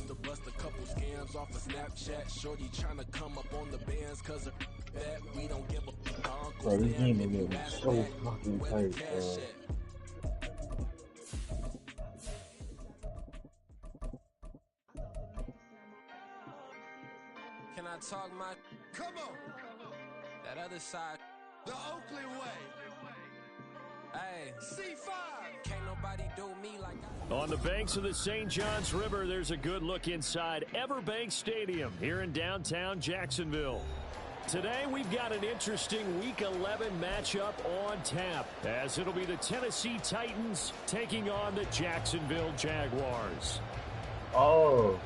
to bust a couple scams off of Snapchat. Shorty trying to come up on the bands cause of that. We don't give a fuck. Bro, this game is getting so fucking tight, bro. Can I talk my... Come on! That other side. The Oakland way. Hey, C5. Can't nobody do me like I... On the banks of the St. Johns River, there's a good look inside Everbank Stadium here in downtown Jacksonville. Today, we've got an interesting Week 11 matchup on tap, as it'll be the Tennessee Titans taking on the Jacksonville Jaguars. Oh.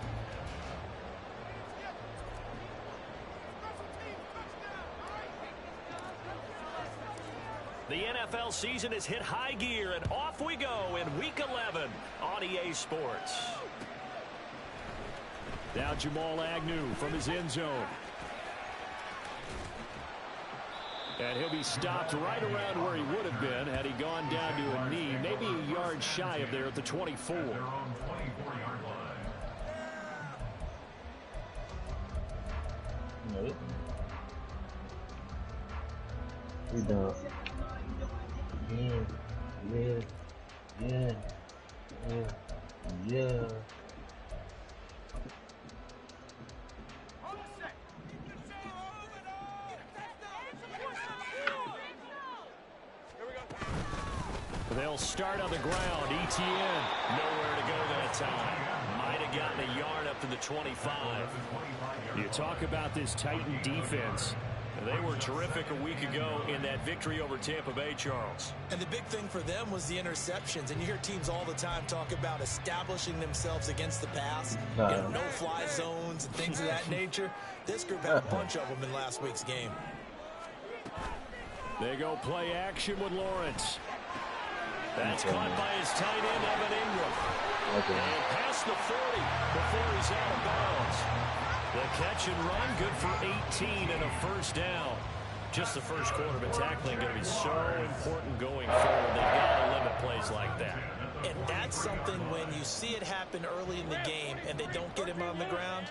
The NFL season has hit high gear, and off we go in Week 11 on EA Sports. Now Jamal Agnew from his end zone. And he'll be stopped right around where he would have been had he gone down to a knee, maybe a yard shy of there at the 24. No. We done. Yeah. They'll start on the ground. ETN nowhere to go that time. Might have gotten a yard up to the 25. You talk about this Titan defense. They were terrific a week ago in that victory over Tampa Bay, Charles. And the big thing for them was the interceptions. And you hear teams all the time talk about establishing themselves against the pass, no-fly zones and things of that nature. This group had a bunch of them in last week's game. They go play action with Lawrence. That's caught by his tight end, Evan Ingram. And past the 40 before he's out of bounds. The catch and run, good for 18 and a first down. Just the first quarter, but tackling going to be so important going forward. They've got to limit plays like that. And that's something when you see it happen early in the game and they don't get him on the ground,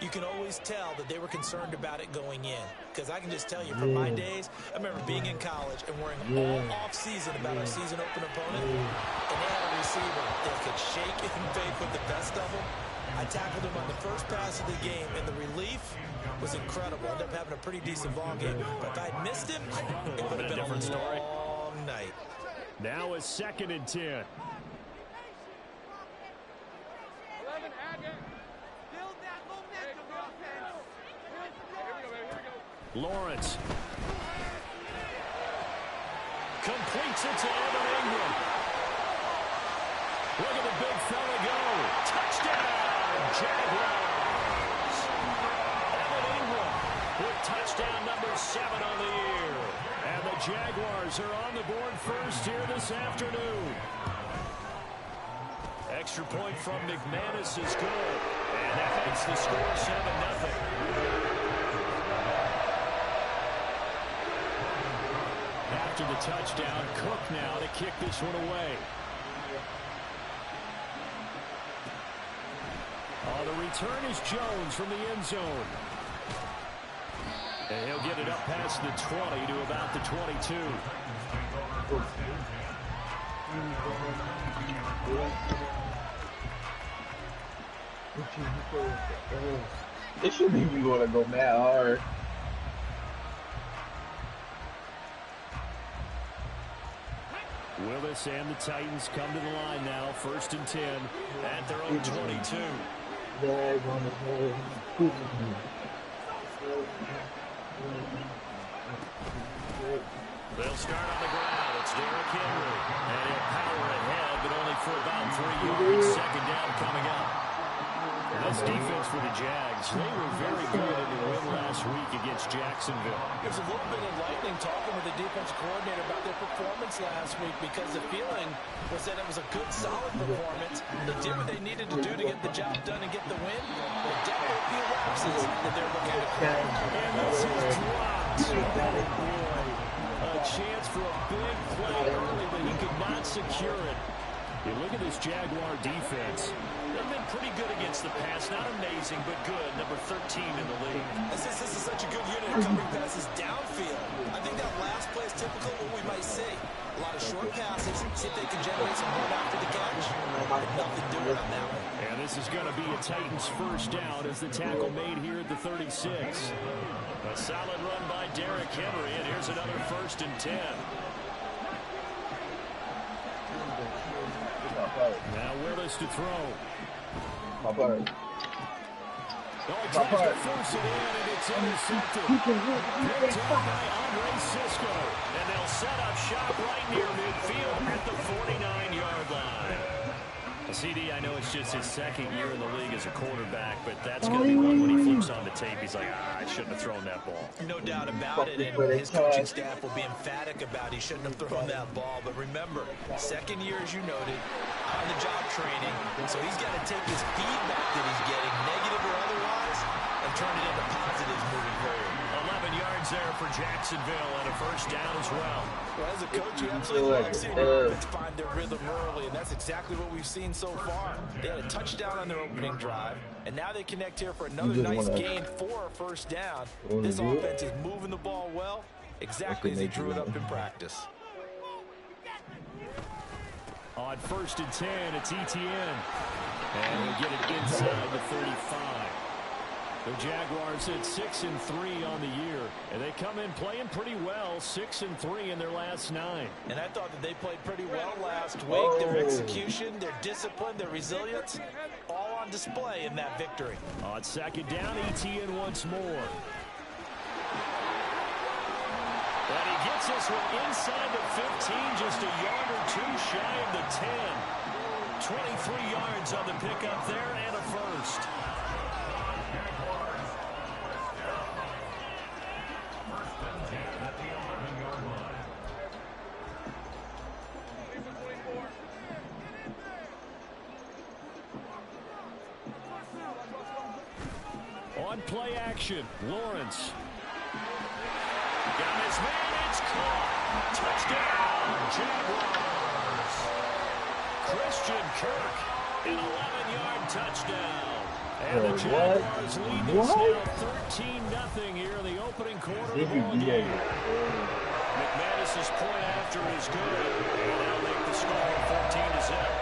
you can always tell that they were concerned about it going in. Because I can just tell you, from my days, I remember being in college and worrying all off-season about our season-open opponent, and they had a receiver that could shake and bake with the best of them. I tackled him on the first pass of the game, and the relief was incredible. Ended up having a pretty decent ball game. But if I'd missed him, it would have been a different story. Long night. Now a 2nd and 10. Lawrence completes it to Evan Ingram. Look at the big fella go. Touchdown, Jaguars. Evan Ingram with touchdown number 7 on the year. And the Jaguars are on the board first here this afternoon. Extra point from McManus is good. And that makes the score 7-0. After the touchdown, Cook now to kick this one away. The return is Jones from the end zone. And he'll get it up past the 20 to about the 22. It shouldn't even going to go mad hard. Willis and the Titans come to the line now. 1st and 10 at their own 22. They'll start on the ground. It's Derrick Henry. And he'll power ahead, but only for about 3 yards. 2nd down coming up. This defense for the Jags, they were very good in the win last week against Jacksonville. There's a little bit of lightning talking with the defense coordinator about their performance last week, because the feeling was that it was a good, solid performance. They did what they needed to do to get the job done and get the win. But definitely a few lapses that they're looking to correct. And this is dropped. Oh, boy. A chance for a big play early, but he could not secure it. You look at this Jaguar defense. They've been pretty good against the pass. Not amazing, but good. Number 13 in the league. Since this is such a good unit of covering passes downfield, I think that last play is typical of what we might see. A lot of short passes. See if they can generate some run after the catch. But nothing doing on that one. And this is going to be a Titans first down as the tackle made here at the 36. A solid run by Derrick Henry, and here's another 1st and 10. Now Willis to throw. My bird. Tries to force it in, and it's intercepted. Picked up by Andre Cisco. And they'll set up shop right near midfield at the 49-yard line. CD, I know it's just his 2nd year in the league as a quarterback, but that's going to be one when he flips on the tape. He's like, I shouldn't have thrown that ball. No doubt about it, and his coaching staff will be emphatic about he shouldn't have thrown that ball. But remember, 2nd year, as you noted, on-the-job training, so he's got to take his feedback that he's getting, negative or otherwise, and turn it into positives moving forward. 11 yards there for Jacksonville, and a 1st down as well. Well, as a coach, you absolutely love seeing the offense find their rhythm early, and that's exactly what we've seen so far. They had a touchdown on their opening drive, and now they connect here for another nice gain for a 1st down. This offense is moving the ball well, exactly as they drew it up in practice. On 1st and 10, it's ETN. And we'll get it inside the 35. The Jaguars at 6-3 on the year, and they come in playing pretty well, 6-3 in their last 9. And I thought that they played pretty well last week. Their execution, their discipline, their resilience, all on display in that victory. On 2nd down, ETN once more. And he gets this one inside the 15, just a yard or 2 shy of the 10. 23 yards on the pickup there, and a 1st. On play action, Lawrence. Got his man, it's caught. Touchdown, Jaguars. Christian Kirk, an 11-yard touchdown. And the Jaguars lead this now 13-0 here in the opening quarter of the ball game. McManus's point after is good. And they'll make the score 14-0.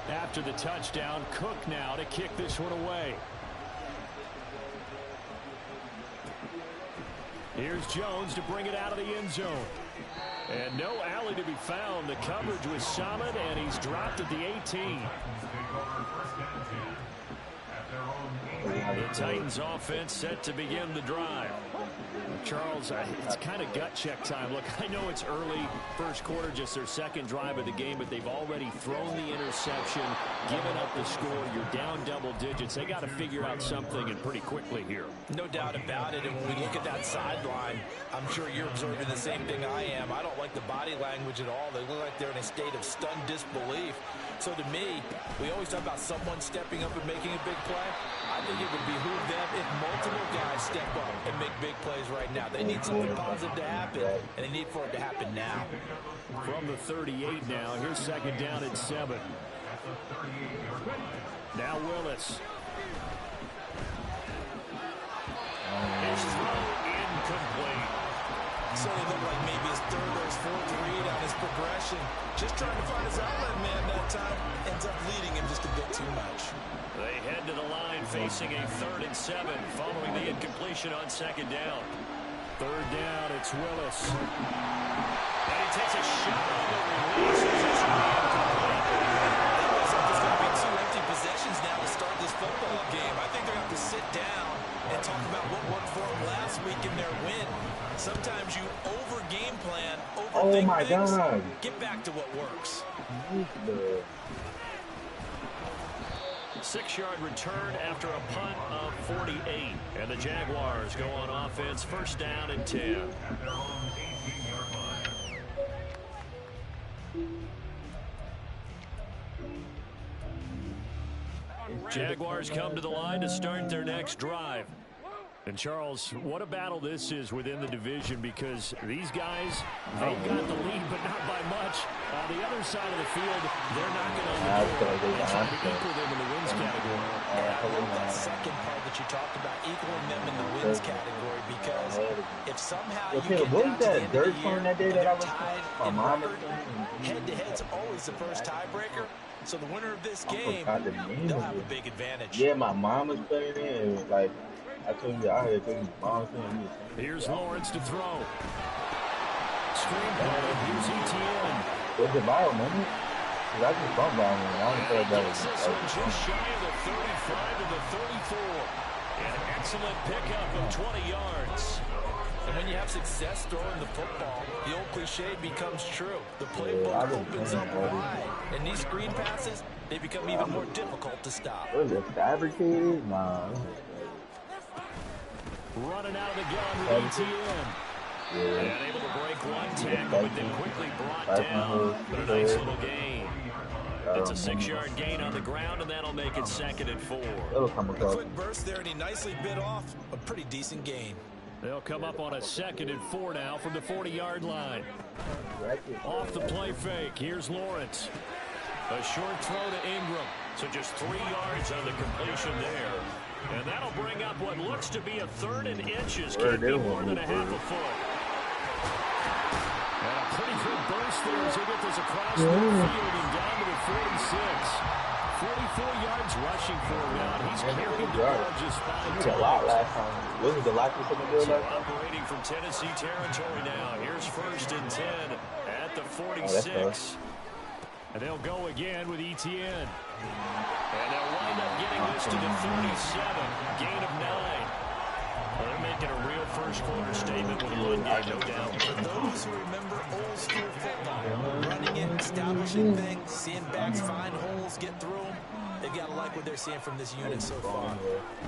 After the touchdown, Cook now to kick this one away. Here's Jones to bring it out of the end zone. And no alley to be found. The coverage was solid, and he's dropped at the 18. The Titans offense set to begin the drive. Charles, it's kind of gut check time. Look, I know it's early, 1st quarter, just their 2nd drive of the game, but they've already thrown the interception, given up the score. You're down double digits. They got to figure out something, and pretty quickly here. No doubt about it, and when we look at that sideline, I'm sure you're observing the same thing I am. I don't like the body language at all. They look like they're in a state of stunned disbelief. So to me, we always talk about someone stepping up and making a big play. I think it would behoove them if multiple guys step up and make big plays right now. They need something positive to happen, and they need for it to happen now. From the 38 now, here's 2nd down and 7. Now Willis. His throw incomplete. So it looked like maybe his 3rd or his 4th read on his progression. Just trying to find his outlet man that time. Ends up leading him just a bit too much. They head to the line facing a 3rd and 7 following the incompletion on 2nd down. 3rd down, it's Willis. And he takes a shot on the release. It's just incomplete. It looks like there's going to be 2 empty possessions now to start this football game. I think they're going to have to sit down and talk about what worked for them last week in their win. Sometimes you over-game plan, overthink things. God. Get back to what works. 6-yard return after a punt of 48. And the Jaguars go on offense, 1st down and 10. Jaguars come to the line to start their next drive. And, Charles, what a battle this is within the division, because these guys, they've got the lead, but not by much. On the other side of the field, they're knocking on the door and trying to equal them in the wins category. I love that second part that you talked about, equaling them in the wins category, because if somehow you get down to the end of the year and they're tied in record, head-to-head's always the first tiebreaker. So the winner of this game, they'll have a big advantage. Yeah, my mom was playing it, and it was like, I told you I had taken my mom's. Here's Lawrence to throw. Screen play. Here's Etienne. Was it viral, man? Because I just bumped by him. I don't feel like that was just shy of the 35 to the 34. An excellent pickup of 20 yards. And when you have success throwing the football, the old cliche becomes true. The playbook opens up wide. And these screen passes, they become even more difficult to stop. Was it fabricated? Nah. Running out of the gun with Etienne. And able to break one tackle, but then quickly brought down. But a nice little gain. It's a 6-yard gain on the ground, and that'll make it 2nd and 4. A quick burst there, and he nicely bit off a pretty decent gain. They'll come up on a 2nd and 4 now from the 40-yard line. Off the play fake, here's Lawrence. A short throw to Ingram. So just 3 yards on the completion there. And that'll bring up what looks to be a 3rd and inches. Can't be more than a half a foot. And a pretty good burst there as he gets this across the field and down to the 46. 44 yards rushing for him now. He's carrying the ball just fine. He did a lot last time. Wasn't the last one good last time? Operating from Tennessee territory now. Here's 1st and 10 at the 46. And they'll go again with Etienne. And they'll wind up getting this to the 37. Gain of 9. Well, they're making a real first-quarter statement with a run game, no doubt. For those who remember old-school football, running in, establishing things, seeing backs find holes, get through them, they've got to like what they're seeing from this unit so far.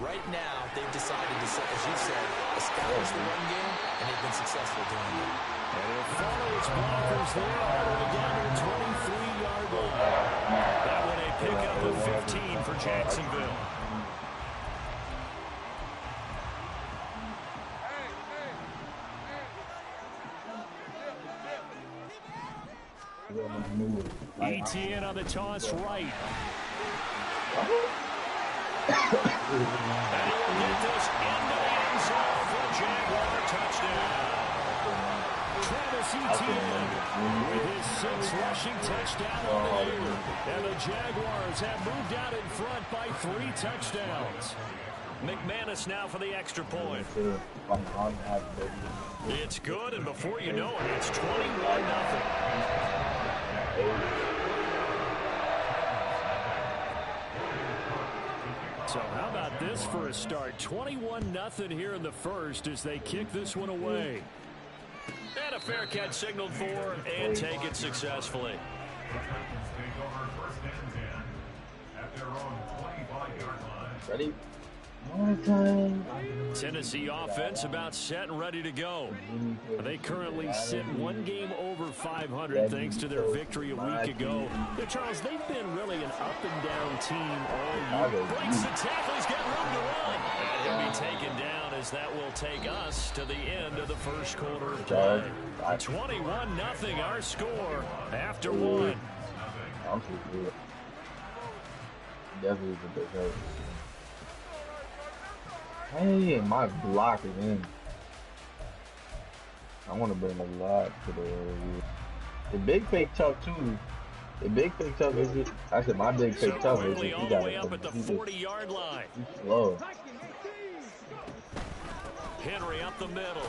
Right now, they've decided to, as you said, establish the run game, and they've been successful doing it. And he'll follow his blockers there all the way down to the 23-yard line. That one a pickup of 15 for Jacksonville. Etienne on the toss right. And he'll get this into the end zone for a Jaguar touchdown. Travis Etienne with his 6th rushing touchdown on the year. And the Jaguars have moved out in front by 3 touchdowns. McManus now for the extra point. It's good, and before you know it, it's 21-0. So how about this for a start? 21-0 here in the first as they kick this one away. And a fair catch signaled for and take it successfully. Ready? Tennessee offense about set and ready to go. They currently sit 1 game over 500 thanks to their victory a week ago. But Charles, they've been really an up-and-down team all year. Breaks the tackle, he's got room to run. And he'll be taken down as that will take us to the end of the first quarter of play. 21-0 our score after 1. I'm too good. Definitely a big hurt. Hey, my block is in. I want to bring a lot to the big fake tough too. The big fake tough is just, I said my big fake tough is just, all the way up at the 40-yard line. He's slow. Henry up the middle.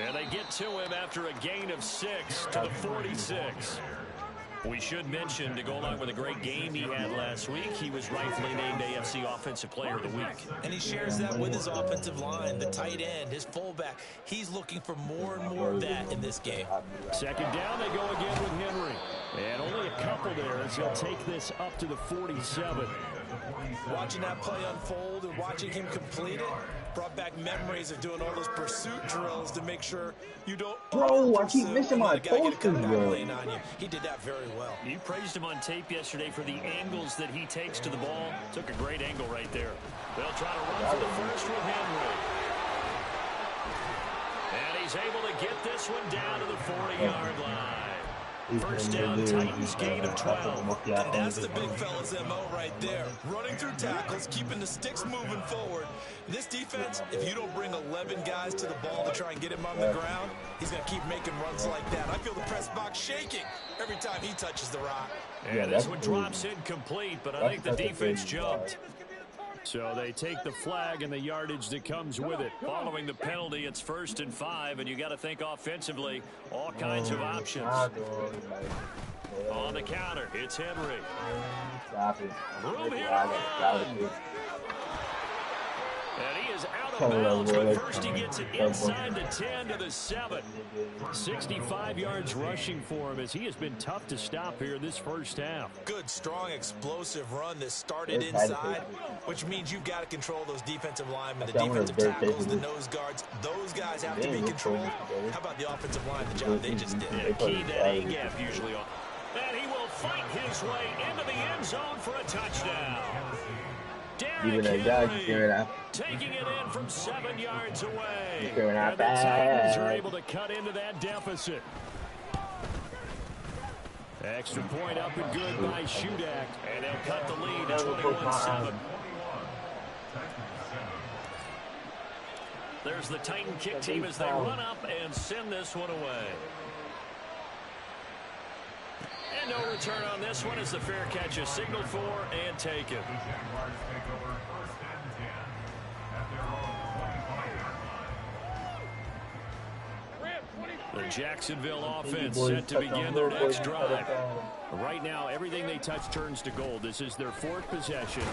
And they get to him after a gain of 6 to the 46. We should mention, to go along with a great game he had last week, he was rightfully named AFC Offensive Player of the Week. And he shares that with his offensive line, the tight end, his fullback. He's looking for more and more of that in this game. 2nd down, they go again with Henry. And only a couple there as he'll take this up to the 47. Watching that play unfold and watching him complete it, Brought back memories of doing all those pursuit drills to make sure you don't. Bro, I keep missing my posters, bro. He did that very well. You praised him on tape yesterday for the angles that he takes to the ball. Took a great angle right there. They'll try to run for the first with Henry. And he's able to get this one down to the 40-yard line. First down, Titans gain of 12. And that's the big fella's MO right there. Running through tackles, keeping the sticks moving forward. This defense, if you don't bring 11 guys to the ball to try and get him on the ground, he's going to keep making runs like that. I feel the press box shaking every time he touches the rock. Yeah, this one drops incomplete, but I think the defense jumped. So they take the flag and the yardage that comes with it. Following the penalty, it's 1st and 5, and you got to think offensively, all kinds of options. On the counter, it's Henry. Room here to run. And he is out of bounds, but first he gets it inside the 10 to the 7. 65 yards rushing for him as he has been tough to stop here this first half. Good, strong, explosive run that started inside, which means you've got to control those defensive linemen, the defensive tackles, the nose guards. Those guys have to be controlled. How about the offensive line, the job they just did? Yeah, key that A-gap usually on. And he will fight his way into the end zone for a touchdown. Derrick Henry taking it in from 7 yards away. And the Titans are able to cut into that deficit. Extra point up and good by Shudak. And they'll cut the lead to 21-7. There's the Titan kick team as they run up and send this one away. And no return on this one as the fair catch is signaled for and taken. The Jacksonville offense set to begin their next drive. Right now, everything they touch turns to gold. This is their 4th possession.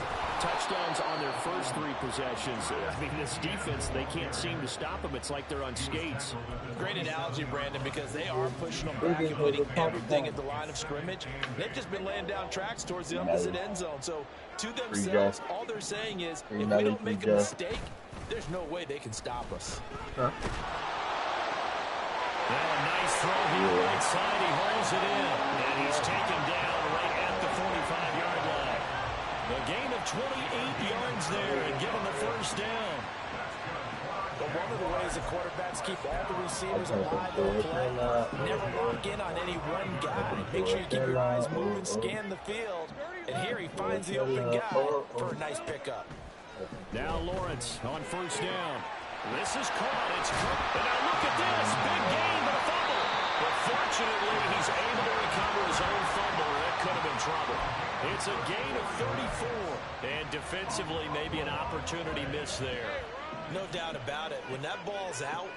Touchdowns on their first 3 possessions. I mean, this defense, they can't seem to stop them. It's like they're on skates. Great analogy, Brandon, because they are pushing them back and winning everything at the line of scrimmage. They've just been laying down tracks towards the opposite end zone. So, to themselves, all they're saying is, if we don't make a mistake, there's no way they can stop us. Well, a nice throw here right side. He holds it in. And he's taken down right at the 45-yard line. A gain of 28 yards there and given the first down. But one of the ways the quarterbacks keep all the receivers alive in the play, never lock in on any one guy. Make sure you keep your eyes moving, scan the field. And here he finds the open guy for a nice pickup. Now Lawrence on first down. This is caught. It's Cook. And now look at this. Big gain, but a fumble. But fortunately, he's able to recover his own fumble. That could have been trouble. It's a gain of 34. And defensively, maybe an opportunity miss there. No doubt about it. When that ball's out,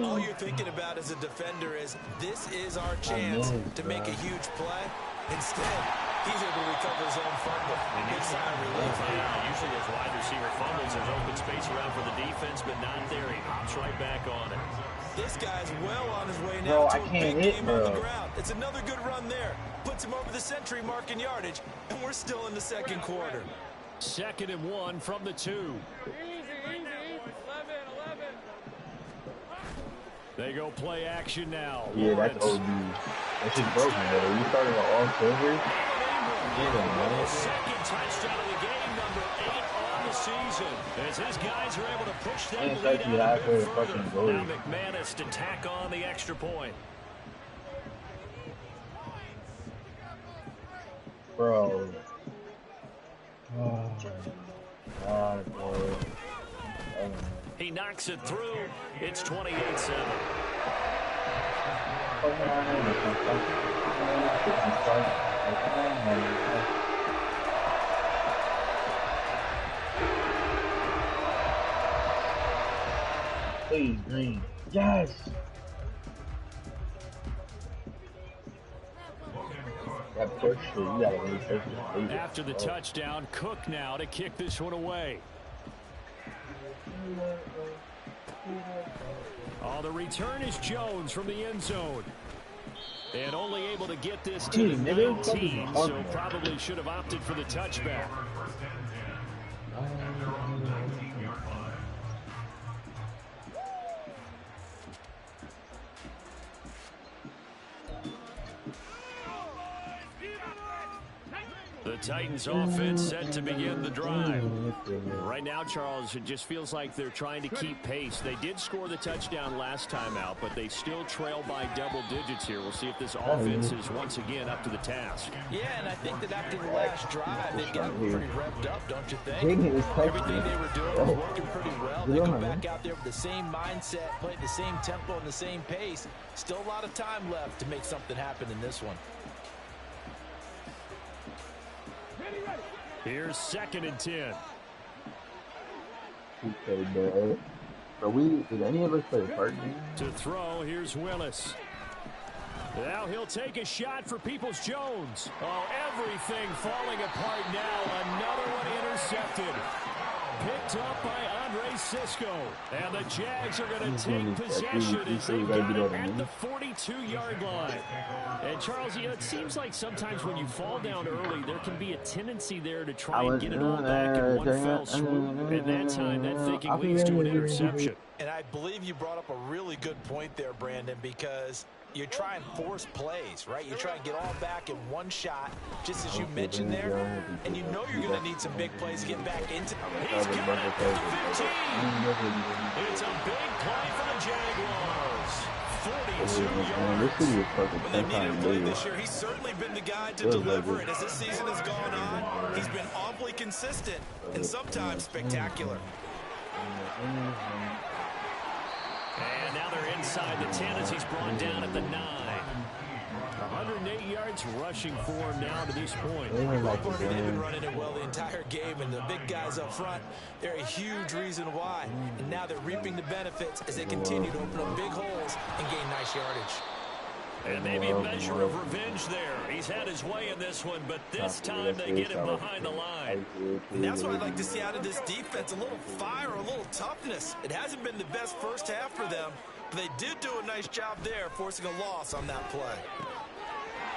all you're thinking about as a defender is, this is our chance to make a huge play. Instead, he's able to recover his own fumble. Big sign of relief. Yeah, usually those wide receiver fumbles, there's open space around for the defense, but not there. He hops right back on it. This guy's well on his way now to a big game on the ground. It's another good run there. Puts him over the century mark in yardage, and we're still in the second quarter. 2nd and 1 from the 2. Easy. 11. They go play action now. Yeah, that's OD. That shit's broken, though. You starting on all silver? Second touchdown of the game, number 8 on the season. As his guys are able to push that lead out a bit further. Now McManus to tack on the extra point. Bro. Oh, God, bro. He knocks it through. It's 28-7. Please, green. Yes. After the touchdown, Cook now to kick this one away. Oh, the return is Jones from the end zone. And only able to get this to the 19, so probably should have opted for the touchback. The Titans offense set to begin the drive. Right now, Charles, it just feels like they're trying to keep pace. They did score the touchdown last time out, but they still trail by double digits here. We'll see if this offense is once again up to the task. Yeah, and I think that after the last drive, they've gotten pretty revved up, don't you think? Everything they were doing was working pretty well. They go back out there with the same mindset, play the same tempo and the same pace. Still a lot of time left to make something happen in this one. Here's 2nd and 10. Okay, bro. Did any of us play a part game? To throw, here's Willis. Now he'll take a shot for Peoples-Jones. Oh, everything falling apart now. Another one intercepted. Picked up by Andre Cisco. And the Jags are going to take possession as they got it at the 42-yard line. And, Charles, it seems like sometimes when you fall down early, there can be a tendency there to try and get it all back in one fell swoop. And that time, that thinking leads to an interception. And I believe you brought up a really good point there, Brandon, because you try and force plays, right? You try and get all back in one shot, just as you mentioned there. And you know you're going to need some big plays to get back into. He's got it at the 15. It's a big play for the Jaguars. 42 yards. When they needed a play this year, he's certainly been the guy to deliver. And as this season has gone on, he's been awfully consistent and sometimes spectacular. And now they're inside the 10 as he's brought down at the 9. 108 yards rushing for him now to this point. They've been running it well the entire game, and the big guys up front, they're a huge reason why. And now they're reaping the benefits as they continue to open up big holes and gain nice yardage. And maybe a measure of revenge there. He's had his way in this one, but this time they get him behind the line. And that's what I'd like to see out of this defense, a little fire, a little toughness. It hasn't been the best first half for them, but they did do a nice job there, forcing a loss on that play.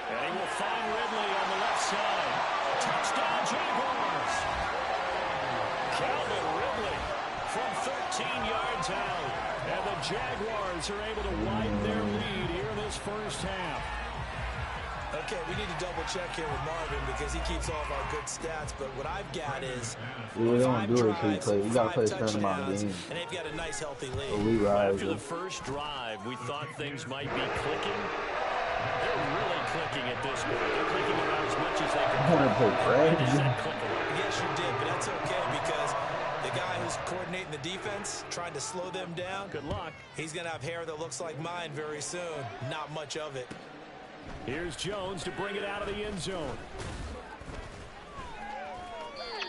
And he will find Ridley on the left side. Touchdown, Jaguars. Calvin Ridley from 13 yards out. And the Jaguars are able to widen their lead here in this first half. Okay, we need to double check here with Marvin because he keeps all of our good stats. But what I've got is we don't do it to play. We got to play a certain amount of games. And they've got a nice, healthy lead. So we ride. After the first drive, we thought things might be clicking. They're really clicking at this point. They're clicking around as much as they can. I want to play Fred. Yes, you did, but that's okay because the guy who's coordinating the defense, trying to slow them down. Good luck. He's going to have hair that looks like mine very soon. Not much of it. Here's Jones to bring it out of the end zone.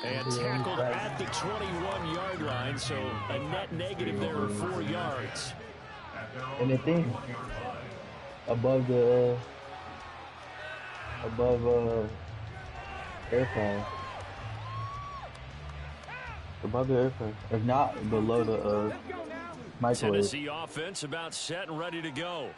And tackled at the 21-yard line, so a net negative there of 4 yards. And the thing, above airplane. Above the airplane. If not, below the microwave. Tennessee offense about set and ready to go.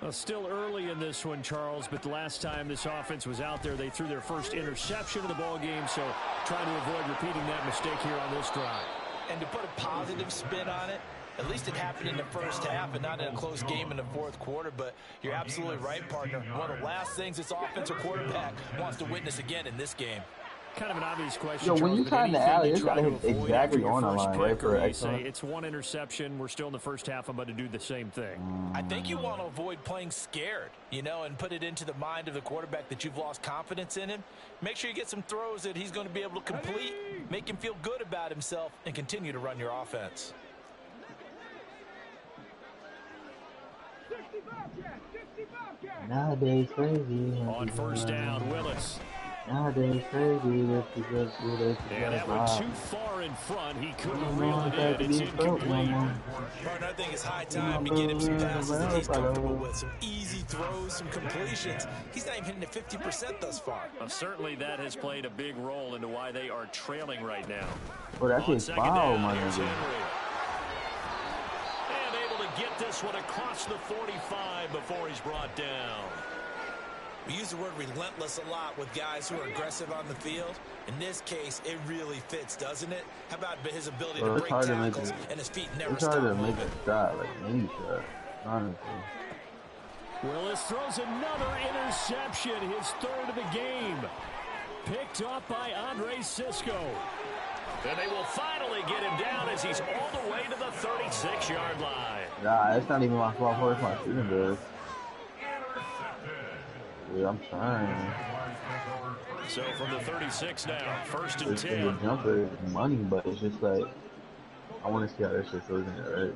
Well, still early in this one, Charles, but the last time this offense was out there, they threw their first interception of the ball game, so trying to avoid repeating that mistake here on this drive. And to put a positive spin on it, at least it happened in the first half and not in a close game in the fourth quarter, but you're absolutely right, partner. One of the last things this offensive quarterback wants to witness again in this game. Kind of an obvious question. Yo, when you try in the alley, it's got to hit exactly on the line, right? For you say it's one interception. We're still in the first half. I'm about to do the same thing. I think you want to avoid playing scared, you know, and put it into the mind of the quarterback that you've lost confidence in him. Make sure you get some throws that he's going to be able to complete, make him feel good about himself, and continue to run your offense. Nowadays crazy. On first down, Willis. Nowadays crazy. And that went too far in front. He couldn't reel it in. It's incomplete. Martin, I think it's high time to get him some passes that he's comfortable with. Some easy throws, some completions. He's not even hitting at 50% thus far. Well, certainly that has played a big role into why they are trailing right now. Well, that's his foul, my nigga. And able to get this one across the 45 before he's brought down. We use the word relentless a lot with guys who are aggressive on the field. In this case, it really fits, doesn't it? How about his ability to break tackles and his feet never stop moving? It's hard to make a shot, like any shot, honestly. Willis throws another interception, his third of the game. Picked off by Andre Sisco. And they will finally get him down as he's all the way to the 36-yard line. Nah, it's not even my fault for my shooting good. Yeah, I'm trying. So from the 36 now, 1st and 10. The jumper is money, but it's just like, I want to see how this shit feels in it, right?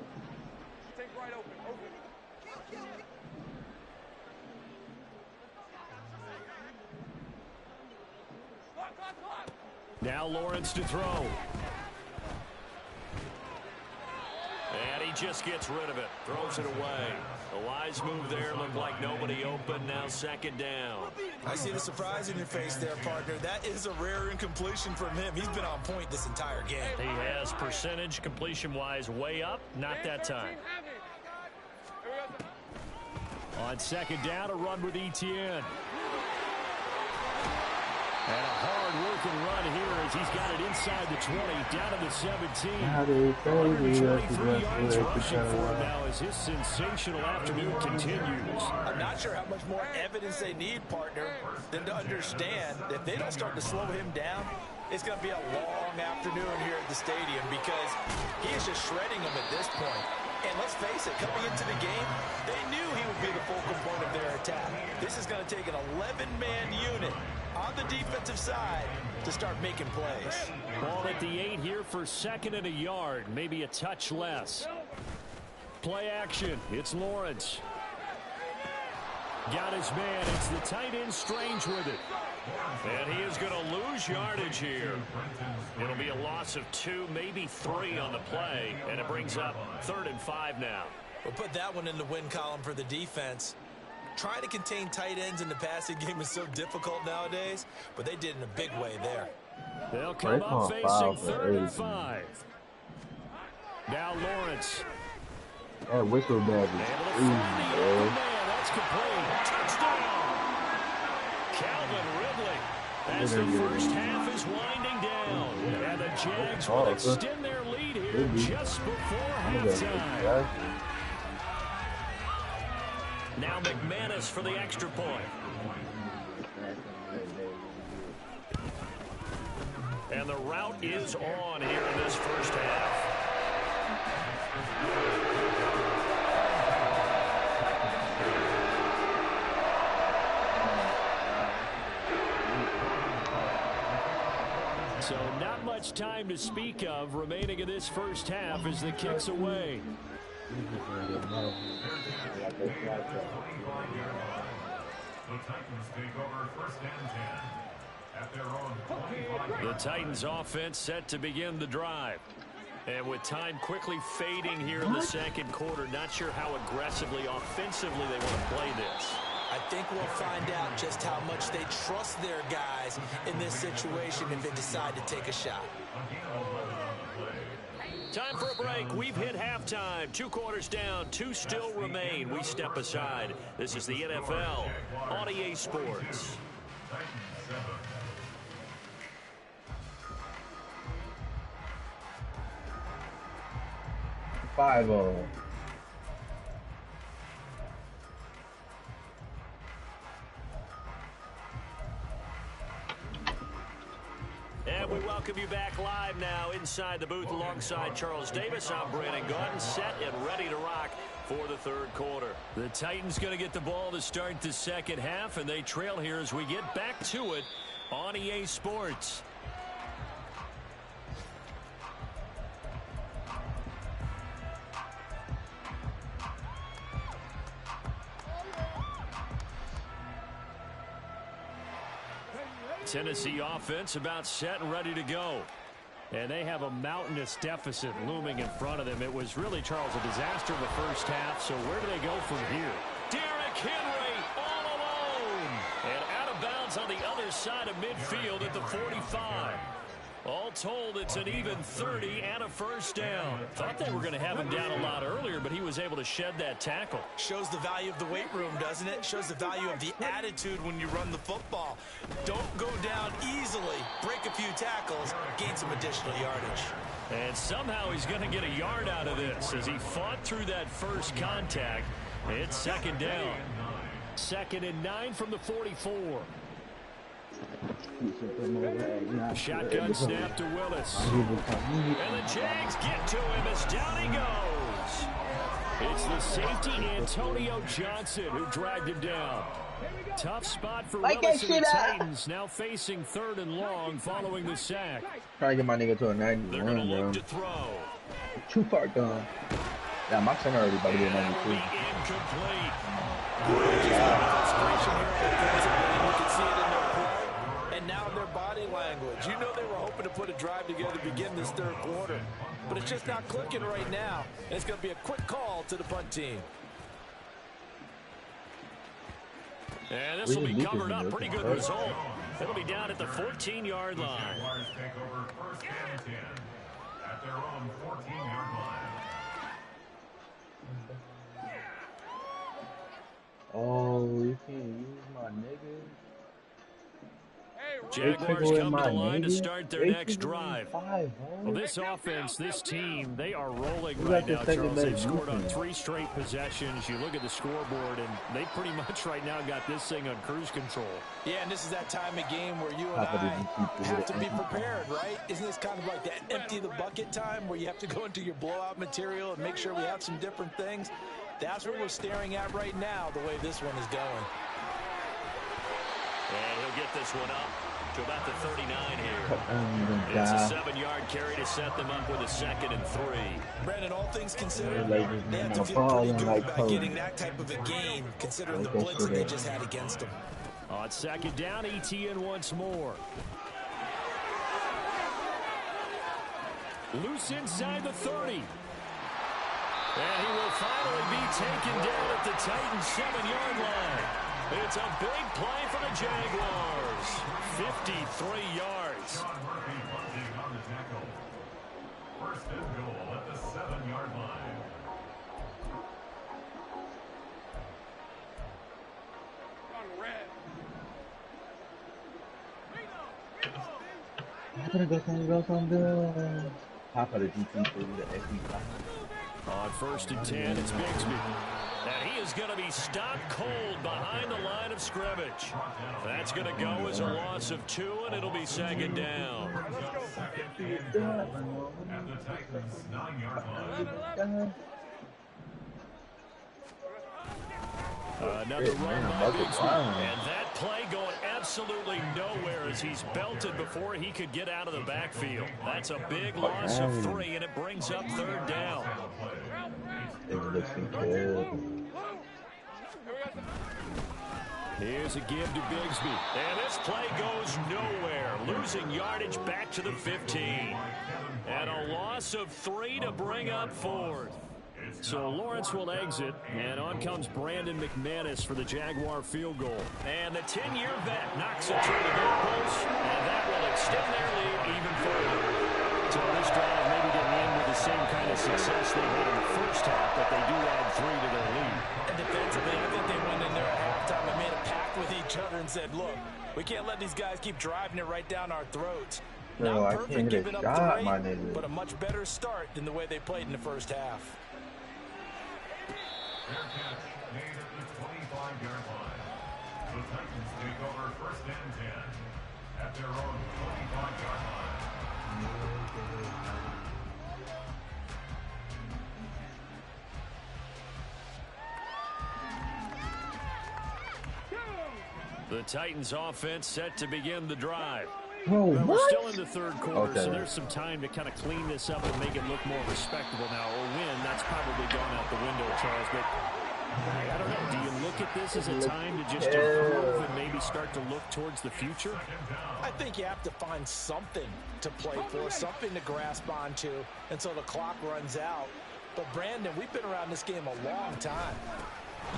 Now Lawrence to throw. And he just gets rid of it. Throws it away. A wise move there. Looked like nobody open. Now 2nd down. I see the surprise in your face there, partner. That is a rare incompletion from him. He's been on point this entire game. He has percentage completion-wise way up. Not that time. On 2nd down, a run with Etienne. And a hard-working run here as he's got it inside the 20, down to the 17. 123 yards rushing for him now as his sensational afternoon continues. I'm not sure how much more evidence they need, partner, than to understand that if they don't start to slow him down, it's going to be a long afternoon here at the stadium because he is just shredding them at this point. And let's face it, coming into the game, they knew he would be the focal point of their attack. This is going to take an 11-man unit on the defensive side to start making plays. Ball at the 8 here for 2nd and a yard, maybe a touch less. Play action. It's Lawrence. Got his man. It's the tight end Strange with it. And he is going to lose yardage here. It'll be a loss of 2, maybe 3 on the play, and it brings up 3rd and 5 now. We'll put that one in the win column for the defense. Trying to contain tight ends in the passing game is so difficult nowadays, but they did in a big way there. They'll come up facing 3rd and 5. Now Lawrence. That whistle bag is That's complete. Touchdown. Calvin Ridley. As the first half is winding down. And the Jags will extend their lead here just before halftime. Now McManus for the extra point. And the route is on here in this first half. So not much time to speak of remaining in this first half as the kick's away. The Titans offense set to begin the drive. And with time quickly fading here in the 2nd quarter, not sure how aggressively, offensively they want to play this. I think we'll find out just how much they trust their guys in this situation if they decide to take a shot. Time for a break. We've hit halftime. 2 quarters down. 2 still remain. We step aside. This is the NFL on EA Sports. 5-0. And we welcome you back live now inside the booth alongside Charles Davis. I'm Brandon Gaudin, set and ready to rock for the 3rd quarter. The Titans going to get the ball to start the 2nd half, and they trail here as we get back to it on EA Sports. Tennessee offense about set and ready to go. And they have a mountainous deficit looming in front of them. It was really, Charles, a disaster in the first half. So where do they go from here? Derrick Henry all alone. And out of bounds on the other side of midfield at the 45. All told, it's an even 30 and a first down. Thought they were going to have him down a lot earlier, but he was able to shed that tackle. Shows the value of the weight room, doesn't it? Shows the value of the attitude when you run the football. Don't go down easily. Break a few tackles, gain some additional yardage. And somehow he's going to get a yard out of this as he fought through that first contact. It's 2nd down. 2nd and 9 from the 44. Shotgun snap to Willis. And the Jags get to him as down he goes. It's the safety Antonio Johnson who dragged him down. Tough spot for Willis and the Titans, now facing 3rd and long following the sack. Trying to get my nigga to a 91, They're going to look to throw. Too far gone. Yeah, my center already about to be a 92. Incomplete. And now their body language. You know they were hoping to put a drive together to begin this 3rd quarter. But it's just not clicking right now. And it's going to be a quick call to the punt team. And this will be covered up. Pretty good result. It'll be down at the 14-yard line. At their own 14-yard line. Oh, you can't use my nigga. Jaguars come to the line to start their next drive. Well, this offense, this team, they are rolling right now, Charles. They've scored on 3 straight possessions. You look at the scoreboard, and they pretty much right now got this thing on cruise control. Yeah, and this is that time of game where you and I have to be prepared, right? Isn't this kind of like that empty the bucket time where you have to go into your blowout material and make sure we have some different things? That's what we're staring at right now, the way this one is going. And he'll get this one up to about the 39 here. It's a 7-yard carry to set them up with a 2nd and 3. Brandon, all things considered, they have to feel pretty good about getting that type of a gain, considering the blitz that they just had against them. On 2nd down, ETN once more. Loose inside the 30. And he will finally be taken down at the Titans' 7-yard line. It's a big play for the Jaguars. 53 yards. John Murphy punting on the tackle. 1st and goal at the 7-yard line. On 1st and 10, it's Bigsby. And he is going to be stopped cold behind the line of scrimmage. That's going to go as a loss of 2, and it'll be 2nd down. At the Titans' 9-yard line. Another run by Bigsby. And that play going absolutely nowhere as he's belted before he could get out of the backfield. That's a big loss of 3, and it brings up 3rd down. Here's a give to Bigsby. And this play goes nowhere. Losing yardage back to the 15. And a loss of 3 to bring up 4th. So Lawrence will exit, and on comes Brandon McManus for the Jaguar field goal. And the 10-year vet knocks it through the goalpost, and that will extend their lead even further. So this drive maybe didn't end with the same kind of success they had in the first half, but they do add 3 to their lead. And defensively, I think they went in there at halftime and made a pact with each other and said, look, we can't let these guys keep driving it right down our throats. Bro, Not perfect giving up 3, but a much better start than the way they played in the first half. Fair catch made at the 25-yard line. The Titans take over 1st and 10 at their own 25-yard line. The Titans offense set to begin the drive. Oh, we're still in the 3rd quarter, okay. So there's some time to kind of clean this up and make it look more respectable now. A win, that's probably gone out the window, Charles. But I don't know. Do you look at this as a time to just improve and maybe start to look towards the future? I think you have to find something to play for, something to grasp onto until the clock runs out. But, Brandon, we've been around this game a long time.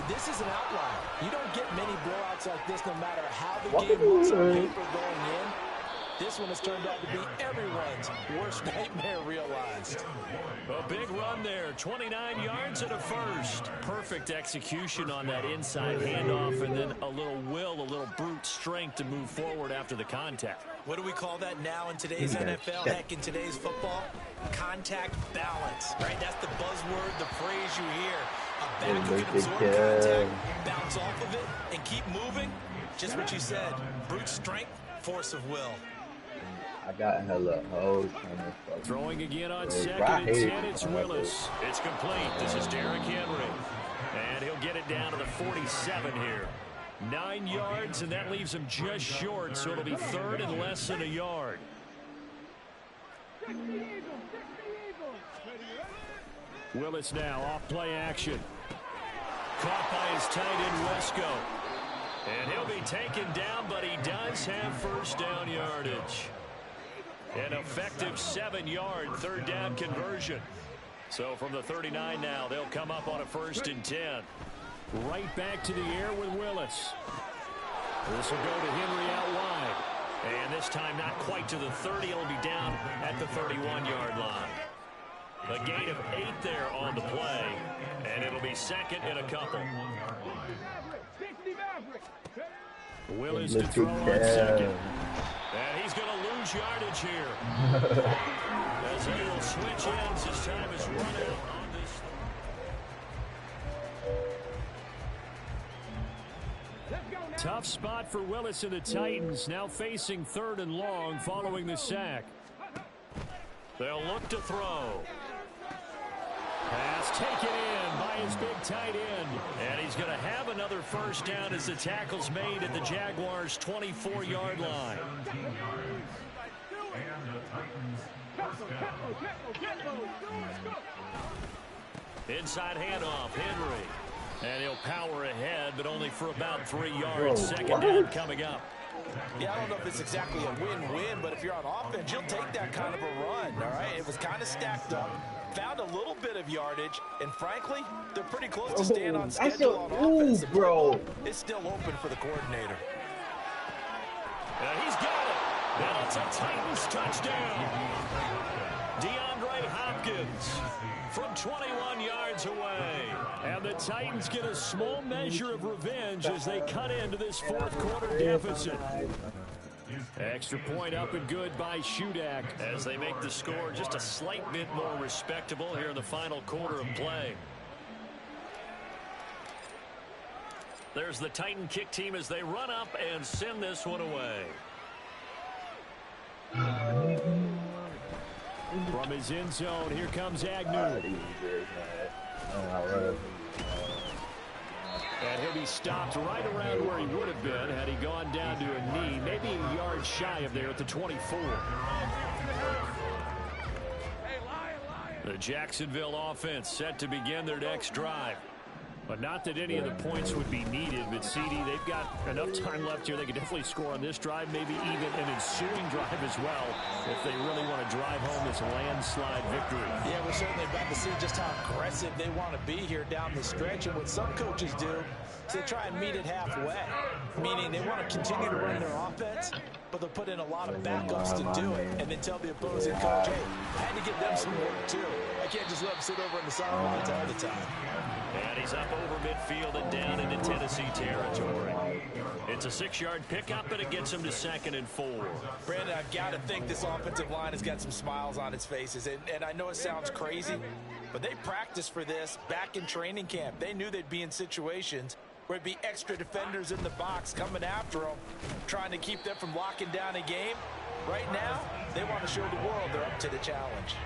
This is an outlier. You don't get many blowouts like this no matter how the game looks on paper going in. This one has turned out to be everyone's worst nightmare realized. A big run there, 29 yards and a first. Perfect execution on that inside handoff, and then a little will, a little brute strength to move forward after the contact. What do we call that now in today's NFL? Heck, in today's football? Contact balance, right? That's the buzzword, the phrase you hear. A back who can absorb contact, bounce off of it, and keep moving. Just what you said, brute strength Force of will. I got hella hoes trying to fuck. Throwing again on second and 10, it's Willis. It's complete. This is Derrick Henry. And he'll get it down to the 47 here. 9 yards, and that leaves him just short, so it'll be third and less than a yard. Willis now off play action. Caught by his tight end, Wesco. And he'll be taken down, but he does have first down yardage. An effective 7-yard third down conversion. So from the 39 now, they'll come up on a 1st and 10. Right back to the air with Willis. This will go to Henry out wide. And this time not quite to the 30. It'll be down at the 31-yard line. A gain of 8 there on the play. And it'll be second in a couple. Willis to throw on second. And he's going to lose yardage here. As he will switch ends, his time is run out on this. Tough spot for Willis and the Titans, now facing 3rd and long following the sack. They'll look to throw. Pass taken in by his big tight end. And he's going to have another first down as the tackle's made at the Jaguars' 24-yard line. Inside handoff, Henry. And he'll power ahead, but only for about 3 yards. Second down coming up. Yeah, I don't know if it's exactly a win-win, but if you're on offense, you'll take that kind of a run, all right? It was kind of stacked up, found a little bit of yardage, and frankly, they're pretty close to staying on schedule on offense. Bro. It's still open for the coordinator. He's got it. And it's a Titans touchdown. DeAndre Hopkins from 21 yards away. And the Titans get a small measure of revenge as they cut into this 4th quarter deficit. Extra point up and good by Shudak as they make the score just a slight bit more respectable here in the final quarter of play. There's the Titan kick team as they run up and send this one away. From his end zone, here comes Agnew. And he'll be stopped right around where he would have been had he gone down to a knee, maybe a yard shy of there at the 24. The Jacksonville offense set to begin their next drive. But not that any of the points would be needed, but CD, they've got enough time left here. They could definitely score on this drive, maybe even an ensuing drive as well, if they really want to drive home this landslide victory. Yeah, we're certainly about to see just how aggressive they want to be here down the stretch. And what some coaches do is they try and meet it halfway, meaning they want to continue to run their offense, but they'll put in a lot of backups to do it, and then tell the opposing coach, hey, I had to give them some work too. I can't just let them sit over on the sidelines all the time. And he's up over midfield and down into Tennessee territory. It's a 6-yard pickup, and it gets him to 2nd and 4. Brandon, I've got to think this offensive line has got some smiles on its faces. And I know it sounds crazy, but they practiced for this back in training camp. They knew they'd be in situations where it'd be extra defenders in the box coming after them, trying to keep them from locking down a game. Right now, they want to show the world they're up to the challenge.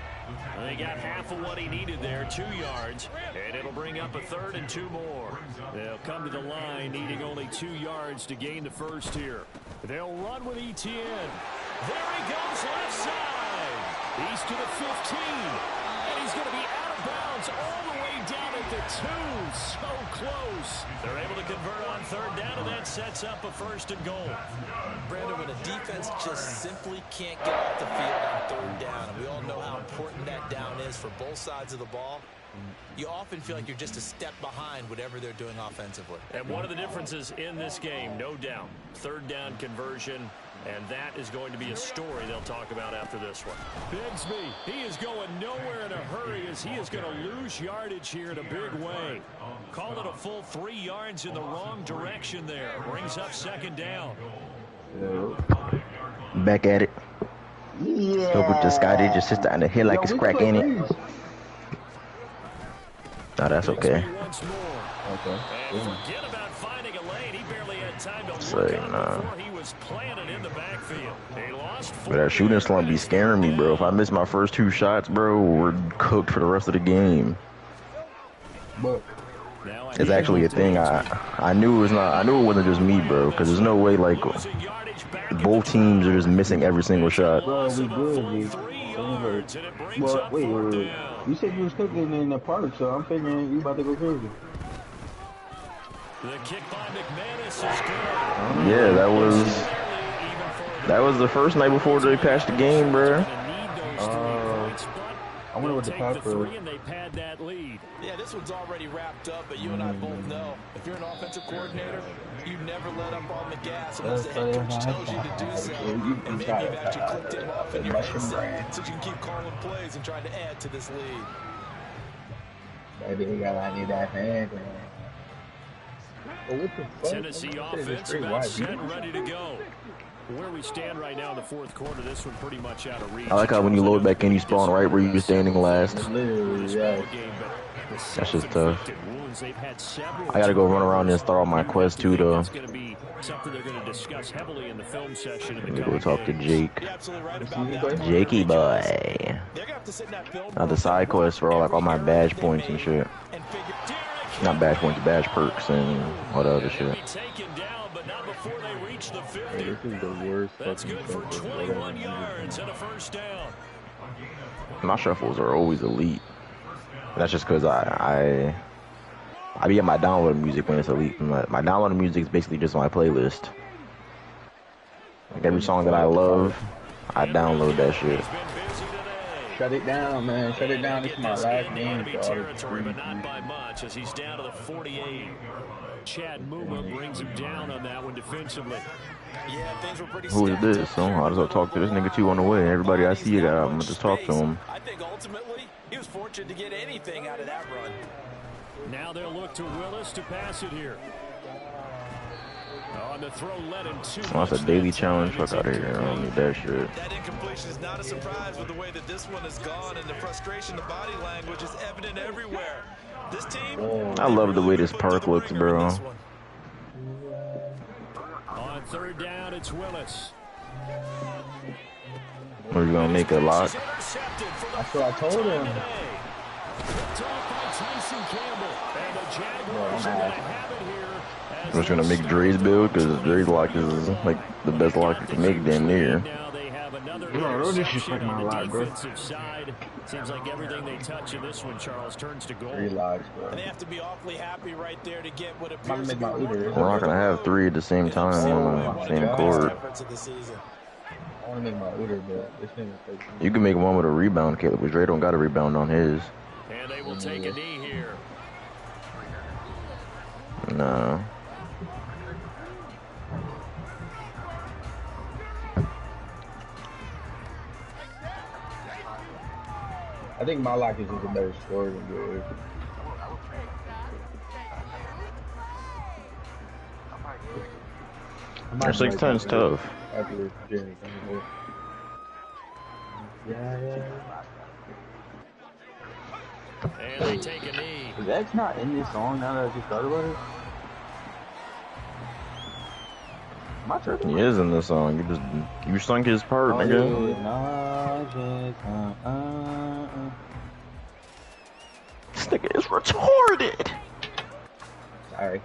They got half of what he needed there, 2 yards, and it'll bring up a 3rd and 2 more. They'll come to the line, needing only 2 yards to gain the first here. They'll run with Etienne. There he goes, left side. He's to the 15, and he's going to be out of bounds all the way down at the 2. So close. They're able to convert on 3rd down, and that sets up a 1st and goal. Brandon, when a defense just simply can't get off the field on 3rd down, and we all know how important that down is for both sides of the ball, you often feel like you're just a step behind whatever they're doing offensively. And one of the differences in this game, no doubt, 3rd down conversion, and that is going to be a story they'll talk about after this one. Bigsby, he is going nowhere in a hurry as he is going to lose yardage here in a big way. Call it a full 3 yards in the wrong direction there. Brings up 2nd down. Back at it. Yeah. Look what the Scotty just sits down the hill like it's crack in it. No, that's okay. Okay. And forget about finding a lane. He barely had time to Say, look up nah. before he was planted in the backfield. He lost 4 But that shooting there, slump and be it's scaring me, bro. If I down. miss my first 2 shots, bro, we're cooked for the rest of the game. But It's actually a thing. I knew it was not. I knew it wasn't just me, bro. Because there's no way like both teams are just missing every single shot. bro, we good, G. Anyway, well, wait. You said you was cooking in the park, so I'm figuring you about to go crazy. The kick by McManus is good. Yeah, that was the first night before they patched the game, bro. I wonder what the Packers. Yeah, this one's already wrapped up, but you and I both know if you're an offensive coordinator, you never let up on the gas unless the head coach tells you to do so. And maybe you've actually clicked him off in your headset so you can keep calling plays and trying to add to this lead. Maybe I need that hand. Oh, what the fuck? Tennessee offense about set and ready to go. Where we stand right now in the fourth quarter, this one pretty much out of reach. I like how when you load back in, you spawn right where you were standing last. Literally, yeah. That's just tough. I gotta go run around and start on my quest too, though. It's going to be something they're going to discuss heavily in the film session. Let me go talk to Jake. Jakey boy. Now the side quests for all my badge points and shit. Not badge points, badge perks and all the other shit. Hey, this is the worst. That's good for 21 yards and a first down. My shuffles are always elite. That's just because I be at my downloaded music when it's elite. My downloaded music is basically just my playlist. Like every song that I love, I download that shit. Shut it down, man. Shut it down. This is my last game. Territory, but not by much as he's down to the 48. Chad Muma brings him down on that one defensively. Yeah, things were pretty Who is this? So I just talk to this nigga too on the way. Everybody I see, I'm gonna just talk to him. I think ultimately he was fortunate to get anything out of that run. Now they'll look to Willis to pass it here. On the throw, led him too much. That's a daily challenge. Fuck out of here. I don't need that shit. That incompletion is not a surprise with the way that this one has gone, and the frustration, the body language is evident everywhere. This team, I love the way this park looks, bro. On third down, it's Willis. We're gonna make a lock. That's what I told him. I'm just gonna make Dre's build because Dre's lock is like the best lock you can make damn near. Bro, this is fucking my lock, bro. Seems like everything they touch in this one, Charles, turns to gold. 3 locks, bro. And they have to be awfully happy right there to get what I'm gonna make my Uber. We're not gonna have 3 at the same time on the same court. I wanna make my Uber, bro. This thing is You can make one with a rebound, Caleb, because Dre don't got a rebound on his. And they will take a knee here. No. I think my lock is just a better score than yours. Our 6'10" is tough. Yeah. And they take a knee. That's not in this song now that I just thought about it. My turn. He is in the song. You sung his part, nigga. This nigga is retarded. Sorry.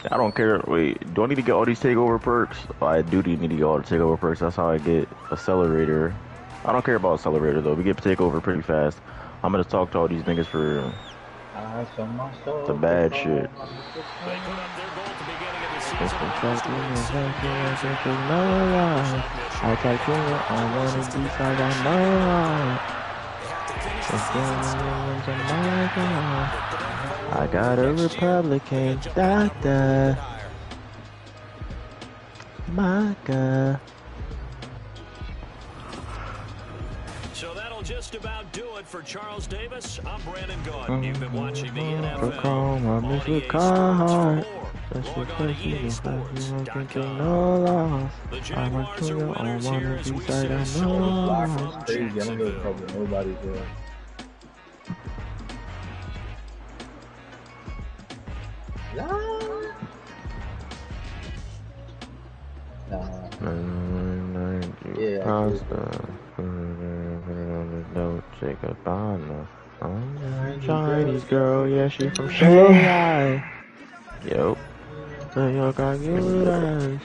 I don't care. Wait, do I need to get all these takeover perks? Oh, I do need to get all the takeover perks. That's how I get Accelerator. I don't care about Accelerator though. We get takeover pretty fast. I'm gonna talk to all these niggas for the bad shit. I got a Republican doctor. My God. So that'll just about do it for Charles Davis. I'm Brandon Gordon. You've been watching the NFL on EA Sports. Log on to EASports.com. The Jaguars are winners here as we sit Nobody's Nah. Yeah, I do. Pasta. Put it on the note. Take a banana. Chinese girl, yeah, she from Shanghai. Yo, so y'all got good eyes.